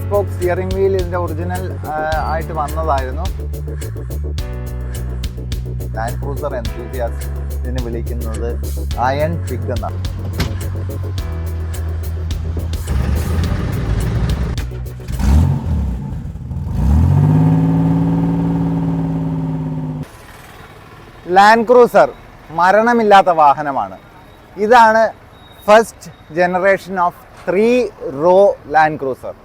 Spoke steering wheel ഇതിൻ്റെ original ആയിട്ട് വന്നതായിരുന്നു. ലാൻഡ് ക്രൂസർ എൻതൂസിയാസ്റ്റ് ഇതിന് വിളിക്കുന്നത് അയൺ പിഗ് എന്നാണ്. ലാൻഡ് ക്രൂസർ മരണമില്ലാത്ത വാഹനമാണ്. ഇതാണ് first generation of 3 row Land Cruiser.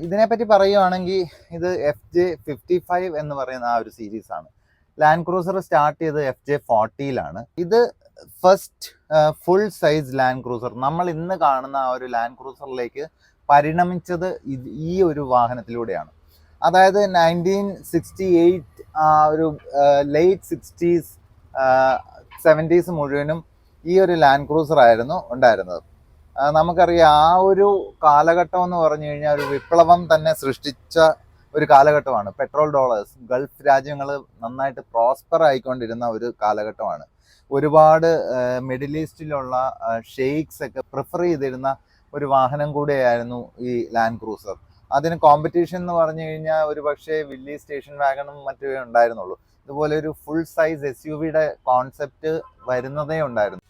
ഇതിനെപ്പറ്റി പറയുകയാണെങ്കിൽ ഇത് FJ55 എന്ന് പറയുന്ന ആ ഒരു സീരീസ് ആണ്. ലാൻഡ് ക്രൂസർ സ്റ്റാർട്ട് ചെയ്ത് FJ40യിലാണ്. ഇത് first full size land cruiser. നമ്മൾ ഇന്ന് കാണുന്ന ആ ഒരു ലാൻഡ് ക്രൂസറിലേക്ക് പരിണമിച്ചത് ഈ ഒരു വാഹനത്തിലൂടെയാണ്. അതായത് 1968 ഒരു ലേറ്റ് 60s 70s മുഴുവനും ഈ ഒരു ലാൻഡ് ക്രൂസർ ആയിരുന്നു ഉണ്ടായിരുന്നത്. നമുക്കറിയാം ആ ഒരു കാലഘട്ടം എന്ന് പറഞ്ഞു കഴിഞ്ഞാൽ ഒരു വിപ്ലവം തന്നെ സൃഷ്ടിച്ച ഒരു കാലഘട്ടമാണ്. പെട്രോൾ ഡോളേഴ്സ്, ഗൾഫ് രാജ്യങ്ങൾ നന്നായിട്ട് പ്രോസ്പർ ആയിക്കൊണ്ടിരുന്ന ഒരു കാലഘട്ടമാണ്. ഒരുപാട് മിഡിൽ ഈസ്റ്റിലുള്ള ഷെയ്ഖ്സ് ഒക്കെ പ്രിഫർ ചെയ്തിരുന്ന ഒരു വാഹനം കൂടെയായിരുന്നു ഈ ലാൻഡ് ക്രൂസർ. അതിന് കോമ്പറ്റീഷൻ എന്ന് പറഞ്ഞു കഴിഞ്ഞാൽ ഒരു പക്ഷേ വില്ലി സ്റ്റേഷൻ വാഗണും മറ്റുമേ ഉണ്ടായിരുന്നുള്ളൂ. ഇതുപോലെ ഒരു ഫുൾ സൈസ് SUVയുടെ കോൺസെപ്റ്റ് വരുന്നതേ ഉണ്ടായിരുന്നു.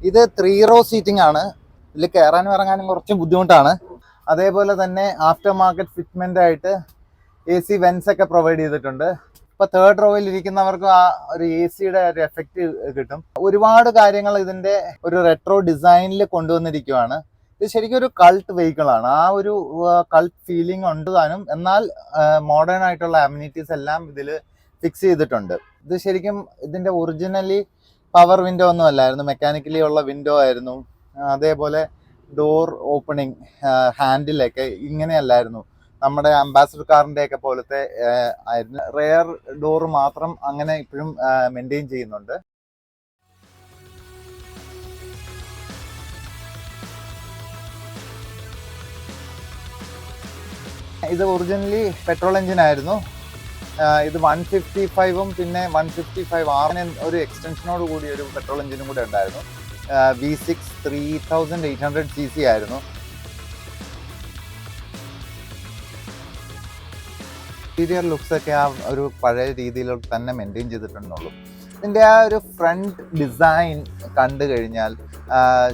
ഇത് 3 റോ സീറ്റിംഗ് ആണ്. ഇതിൽ കയറാനും ഇറങ്ങാനും കുറച്ച് ബുദ്ധിമുട്ടാണ്. അതേപോലെ തന്നെ ആഫ്റ്റർ മാർക്കറ്റ് ഫിറ്റ്മെന്റ് ആയിട്ട് AC വെൻസ് ഒക്കെ പ്രൊവൈഡ് ചെയ്തിട്ടുണ്ട്. ഇപ്പോൾ 3rd റോയിൽ ഇരിക്കുന്നവർക്ക് ആ ഒരു ACയുടെ ഒരു എഫക്റ്റ് കിട്ടും. ഒരുപാട് കാര്യങ്ങൾ ഇതിന്റെ ഒരു റെട്രോ ഡിസൈനിൽ കൊണ്ടുവന്നിരിക്കുകയാണ്. ഇത് ശരിക്കും ഒരു കൾട്ട് വെഹിക്കിൾ ആണ്. ആ ഒരു കൾട്ട് ഫീലിംഗ് ഉണ്ട് താനും. എന്നാൽ മോഡേൺ ആയിട്ടുള്ള അമ്യൂണിറ്റീസ് എല്ലാം ഇതിൽ ഫിക്സ് ചെയ്തിട്ടുണ്ട്. ഇത് ശരിക്കും ഇതിന്റെ ഒറിജിനലി പവർ വിൻഡോ ഒന്നും അല്ലായിരുന്നു, മെക്കാനിക്കലി ഉള്ള വിൻഡോ ആയിരുന്നു. അതേപോലെ ഡോർ ഓപ്പണിംഗ് ഹാൻഡിലൊക്കെ ഇങ്ങനെയല്ലായിരുന്നു, നമ്മുടെ അംബാസഡർ കാറിൻ്റെ ഒക്കെ പോലത്തെ ആയിരുന്നു. റെയർ ഡോർ മാത്രം അങ്ങനെ ഇപ്പോഴും മെയിൻറ്റെയിൻ ചെയ്യുന്നുണ്ട്. ഇത് ഒറിജിനലി പെട്രോൾ എഞ്ചിൻ ആയിരുന്നു. ഇത് 155ഉം പിന്നെ 155R ഒരു എക്സ്റ്റൻഷനോട് കൂടി ഒരു പെട്രോൾ എഞ്ചിനും കൂടെ ഉണ്ടായിരുന്നു. V6 3800cc ആയിരുന്നു. ഇന്റീരിയർ ലുക്സ് ഒക്കെ ആ ഒരു പഴയ രീതിയിൽ തന്നെ മെയിൻറ്റെയിൻ ചെയ്തിട്ടുണ്ടെന്നുള്ളൂ. ഇതിൻ്റെ ആ ഒരു ഫ്രണ്ട് ഡിസൈൻ കണ്ടു കഴിഞ്ഞാൽ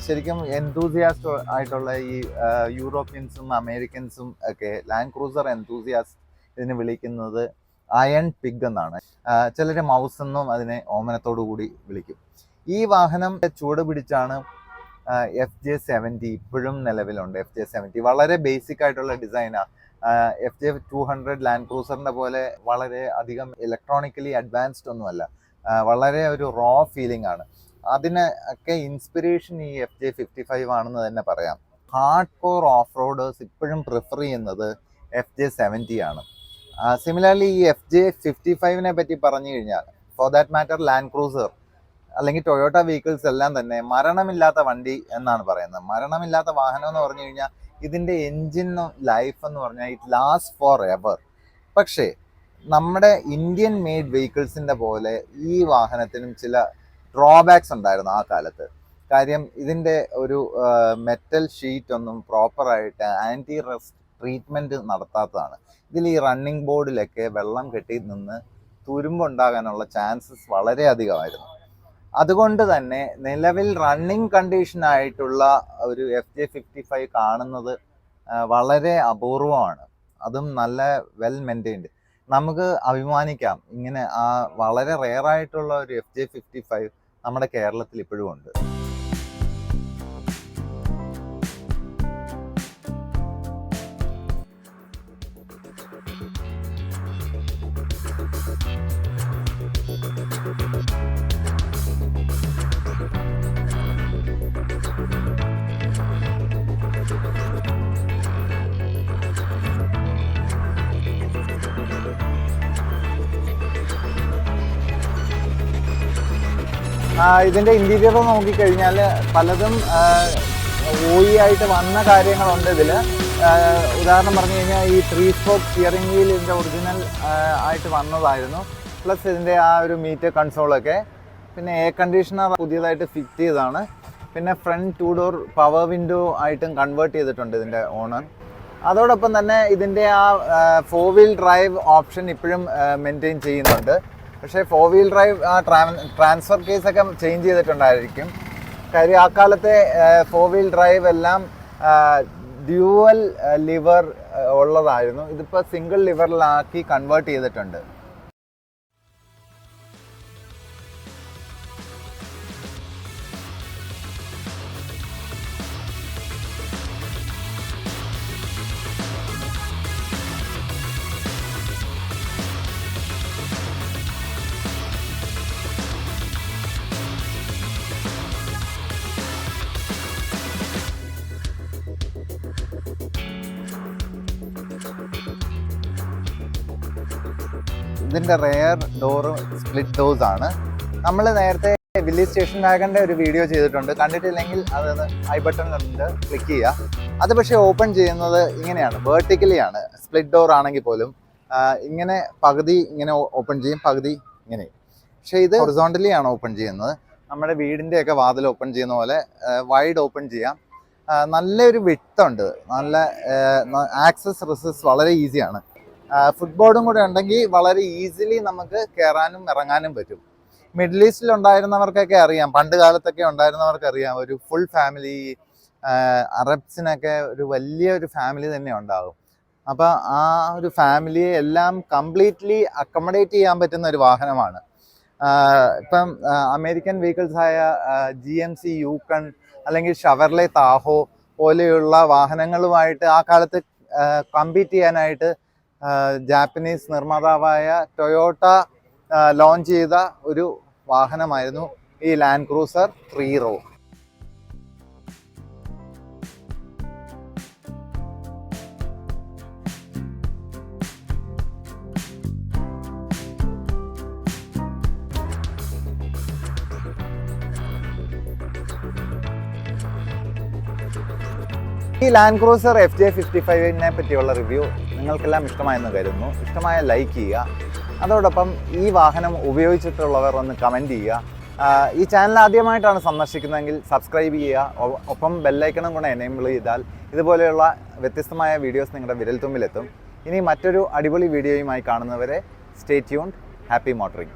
ശരിക്കും എൻതൂസിയാസ്റ്റ് ആയിട്ടുള്ള ഈ യൂറോപ്യൻസും അമേരിക്കൻസും ഒക്കെ ലാൻഡ് ക്രൂസർ എൻതൂസിയാസ്റ്റ് ഇതിന് വിളിക്കുന്നത് അയൺ പിഗ് എന്നാണ്. ചിലർ മൗസ് എന്നും അതിനെ ഓമനത്തോടു കൂടി വിളിക്കും. ഈ വാഹനം ചൂട് പിടിച്ചാണ് FJ70 ഇപ്പോഴും നിലവിലുണ്ട്. FJ70 വളരെ ബേസിക് ആയിട്ടുള്ള ഡിസൈനാണ്. FJ200 ലാൻഡ് ക്രൂസറിന്റെ പോലെ വളരെ അധികം ഇലക്ട്രോണിക്കലി അഡ്വാൻസ്ഡ് ഒന്നുമല്ല. വളരെ ഒരു റോ ഫീലിംഗ് ആണ്. അതിന് ഒക്കെ ഇൻസ്പിറേഷൻ ഈ FJ55 ആണെന്ന് തന്നെ പറയാം. ഹാർഡ് കോർ ഓഫ് റോഡേഴ്സ് ഇപ്പോഴും പ്രിഫർ ചെയ്യുന്നത് FJ70 ആണ്. സിമിലർലി ഈ FJ55നെ പറ്റി പറഞ്ഞു കഴിഞ്ഞാൽ, for that matter land cruiser അല്ലെങ്കിൽ ടൊയോട്ട വെഹിക്കിൾസ് എല്ലാം തന്നെ മരണമില്ലാത്ത വണ്ടി എന്നാണ് പറയുന്നത്. മരണമില്ലാത്ത വാഹനം എന്ന് പറഞ്ഞു കഴിഞ്ഞാൽ ഇതിൻ്റെ എൻജിൻ ലൈഫ് എന്ന് പറഞ്ഞാൽ ഇറ്റ് ലാസ്റ്റ് ഫോർ എവർ. പക്ഷേ നമ്മുടെ ഇന്ത്യൻ മെയ്ഡ് വെഹിക്കിൾസിൻ്റെ പോലെ ഈ വാഹനത്തിനും ചില ഡ്രോബാക്സ് ഉണ്ടായിരുന്നു ആ കാലത്ത്. കാര്യം ഇതിൻ്റെ ഒരു മെറ്റൽ ഷീറ്റ് ഒന്നും പ്രോപ്പറായിട്ട് ആൻറ്റി റസ്റ്റ് ട്രീറ്റ്മെൻറ്റ് നടത്താത്തതാണ്. ഇതിൽ ഈ റണ്ണിങ് ബോർഡിലൊക്കെ വെള്ളം കെട്ടി നിന്ന് തുരുമ്പുണ്ടാകാനുള്ള ചാൻസസ് വളരെ അധികമായിരുന്നു. അതുകൊണ്ട് തന്നെ നിലവിൽ റണ്ണിങ് കണ്ടീഷനായിട്ടുള്ള ഒരു FJ55 കാണുന്നത് വളരെ അപൂർവമാണ്. അതും നല്ല വെൽ മെയിൻറ്റെയിൻഡ്. നമുക്ക് അഭിമാനിക്കാം, ഇങ്ങനെ ആ വളരെ റെയറായിട്ടുള്ള ഒരു FJ55 നമ്മുടെ കേരളത്തിൽ ഇപ്പോഴും ഉണ്ട്. ഇതിൻ്റെ ഇൻറ്റീരിയർ നോക്കിക്കഴിഞ്ഞാൽ പലതും ആയിട്ട് വന്ന കാര്യങ്ങളുണ്ട് ഇതിൽ. ഉദാഹരണം പറഞ്ഞു കഴിഞ്ഞാൽ ഈ 3 സ്പോക്ക് സ്റ്റിയറിംഗ് വീൽ ഇതിൻ്റെ ഒറിജിനൽ ആയിട്ട് വന്നതായിരുന്നു. പ്ലസ് ഇതിൻ്റെ ആ ഒരു മീറ്റർ കൺസോളൊക്കെ. പിന്നെ എയർ കണ്ടീഷണർ പുതിയതായിട്ട് ഫിറ്റ് ചെയ്തതാണ്. പിന്നെ ഫ്രണ്ട് 2 ഡോർ പവർ വിൻഡോ ആയിട്ടും കൺവേർട്ട് ചെയ്തിട്ടുണ്ട് ഇതിൻ്റെ ഓണർ. അതോടൊപ്പം തന്നെ ഇതിൻ്റെ ആ 4 വീൽ ഡ്രൈവ് ഓപ്ഷൻ ഇപ്പോഴും മെയിൻറ്റെയിൻ ചെയ്യുന്നുണ്ട്. പക്ഷേ 4 വീൽ ഡ്രൈവ് ആ ട്രാൻസ്ഫർ കേസൊക്കെ ചേഞ്ച് ചെയ്തിട്ടുണ്ടായിരിക്കും. കാര്യം ആ കാലത്തെ 4 വീൽ ഡ്രൈവ് എല്ലാം ഡ്യുവൽ ലിവർ ഉള്ളതായിരുന്നു. ഇതിപ്പോൾ സിംഗിൾ ലിവറിലാക്കി കൺവേർട്ട് ചെയ്തിട്ടുണ്ട്. ഇതിൻ്റെ റെയർ ഡോറ് സ്പ്ലിറ്റ് ഡോസ് ആണ്. നമ്മൾ നേരത്തെ വില്ലേജ് സ്റ്റേഷൻ വാഗൻ്റെ ഒരു വീഡിയോ ചെയ്തിട്ടുണ്ട്. കണ്ടിട്ടില്ലെങ്കിൽ അതൊന്ന് ഐ ബട്ടണിലുണ്ട്, ക്ലിക്ക് ചെയ്യുക. അത് പക്ഷേ ഓപ്പൺ ചെയ്യുന്നത് ഇങ്ങനെയാണ്, വേർട്ടിക്കലി ആണ്. സ്പ്ലിറ്റ് ഡോർ ആണെങ്കിൽ പോലും ഇങ്ങനെ പകുതി ഇങ്ങനെ ഓപ്പൺ ചെയ്യും, പകുതി ഇങ്ങനെ. പക്ഷേ ഇത് ഹൊറിസോണ്ടലി ആണ് ഓപ്പൺ ചെയ്യുന്നത്. നമ്മുടെ വീടിൻ്റെയൊക്കെ വാതിൽ ഓപ്പൺ ചെയ്യുന്ന പോലെ വൈഡ് ഓപ്പൺ ചെയ്യാം. നല്ലൊരു വിഡ്ത്തുണ്ട്, നല്ല ആക്സസ് റിസസ് വളരെ ഈസിയാണ്. ഫുട്ബോർഡും കൂടെ ഉണ്ടെങ്കിൽ വളരെ ഈസിലി നമുക്ക് കയറാനും ഇറങ്ങാനും പറ്റും. മിഡിൽ ഈസ്റ്റിൽ ഉണ്ടായിരുന്നവർക്കൊക്കെ അറിയാം, പണ്ട് കാലത്തൊക്കെ ഉണ്ടായിരുന്നവർക്ക് അറിയാം, ഒരു ഫുൾ ഫാമിലി, അറബ്സിനൊക്കെ ഒരു വലിയൊരു ഫാമിലി തന്നെ ഉണ്ടാകും. അപ്പോൾ ആ ഒരു ഫാമിലിയെ എല്ലാം കംപ്ലീറ്റ്ലി അക്കോമഡേറ്റ് ചെയ്യാൻ പറ്റുന്ന ഒരു വാഹനമാണ്. ഇപ്പം അമേരിക്കൻ വെഹിക്കിൾസായ GMC യൂക്കൺ അല്ലെങ്കിൽ ഷവർലെ താഹോ പോലെയുള്ള വാഹനങ്ങളുമായിട്ട് ആ കാലത്ത് കമ്പീറ്റ് ചെയ്യാനായിട്ട് ജാപ്പനീസ് നിർമ്മാതാവായ ടൊയോട്ട ലോഞ്ച് ചെയ്ത ഒരു വാഹനമായിരുന്നു ഈ ലാൻഡ് ക്രൂസർ 3 റോ. ഈ ലാൻഡ് ക്രൂസർ FJ55 പറ്റിയുള്ള റിവ്യൂ നിങ്ങൾക്കെല്ലാം ഇഷ്ടമായെന്ന് കരുതുന്നു. ഇഷ്ടമായ ലൈക്ക് ചെയ്യുക. അതോടൊപ്പം ഈ വാഹനം ഉപയോഗിച്ചിട്ടുള്ളവർ ഒന്ന് കമൻറ്റ് ചെയ്യുക. ഈ ചാനൽ ആദ്യമായിട്ടാണ് സന്ദർശിക്കുന്നതെങ്കിൽ സബ്സ്ക്രൈബ് ചെയ്യുക. ഒപ്പം ബെല്ലൈക്കണും കൂടെ എനേബിൾ ചെയ്താൽ ഇതുപോലെയുള്ള വ്യത്യസ്തമായ വീഡിയോസ് നിങ്ങളുടെ വിരൽത്തുമ്പിലെത്തും. ഇനി മറ്റൊരു അടിപൊളി വീഡിയോയുമായി കാണുന്നവരെ സ്റ്റേ ട്യൂൺഡ്. Happy motoring.